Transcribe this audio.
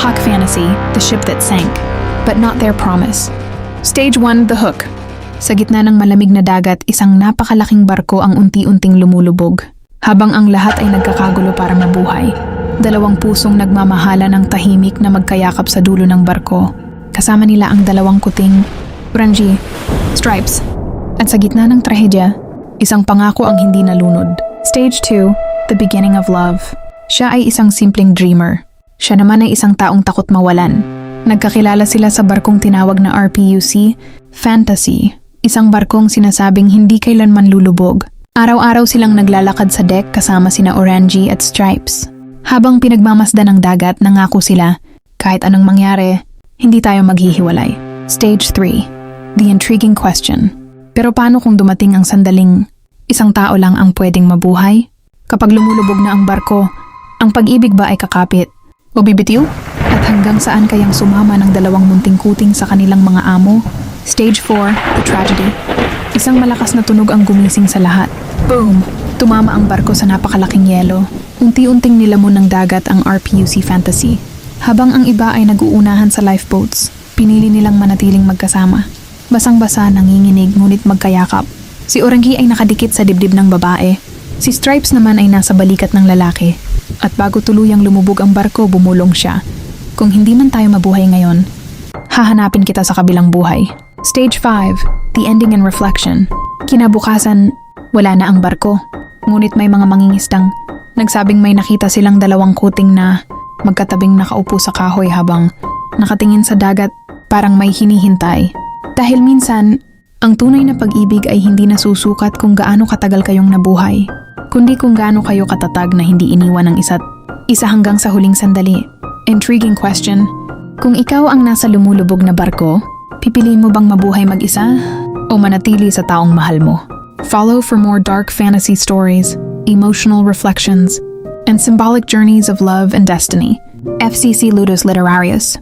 Talk fantasy, the ship that sank, but not their promise. Stage 1, the hook. Sa gitna ng malamig na dagat, isang napakalaking barko ang unti-unting lumulubog. Habang ang lahat ay nagkakagulo para mabuhay, dalawang pusong nagmamahala ng tahimik na magkayakap sa dulo ng barko. Kasama nila ang dalawang kuting, Orange, Stripes. At sa gitna ng trahedya, isang pangako ang hindi nalunod. Stage 2, the beginning of love. Siya ay isang simpleng dreamer. Siya naman ay isang taong takot mawalan. Nagkakilala sila sa barkong tinawag na RPUC, Fantasy. Isang barkong sinasabing hindi kailanman lulubog. Araw-araw silang naglalakad sa deck kasama sina Orange at Stripes. Habang pinagmamasdan ng dagat, nangako sila, kahit anong mangyari, hindi tayo maghihiwalay. Stage 3, the intriguing question. Pero paano kung dumating ang sandaling isang tao lang ang pwedeng mabuhay? Kapag lumulubog na ang barko, ang pag-ibig ba ay kakapit o bibitiw? At hanggang saan kayang sumama ng dalawang munting kuting sa kanilang mga amo? Stage 4, the tragedy. Isang malakas na tunog ang gumising sa lahat. Boom! Tumama ang barko sa napakalaking yelo. Unti-unting nilamon ng dagat ang RPUC Fantasy. Habang ang iba ay nag-uunahan sa lifeboats, pinili nilang manatiling magkasama. Basang-basa, nanginginig, ngunit magkayakap. Si Orange ay nakadikit sa dibdib ng babae. Si Stripes naman ay nasa balikat ng lalaki. At bago tuluyang lumubog ang barko, bumulong siya. Kung hindi man tayo mabuhay ngayon, hahanapin kita sa kabilang buhay. Stage 5, the ending and reflection. Kinabukasan, wala na ang barko. Ngunit may mga mangingisdang nagsabing may nakita silang dalawang kuting na magkatabing nakaupo sa kahoy habang nakatingin sa dagat, parang may hinihintay. Dahil minsan, ang tunay na pag-ibig ay hindi nasusukat kung gaano katagal kayong nabuhay, kundi kung gaano kayo katatag na hindi iniwan ng isa't isa hanggang sa huling sandali. Intriguing question. Kung ikaw ang nasa lumulubog na barko, pipiliin mo bang mabuhay mag-isa o manatili sa taong mahal mo? Follow for more dark fantasy stories, emotional reflections, and symbolic journeys of love and destiny. FCC Ludus Literarius.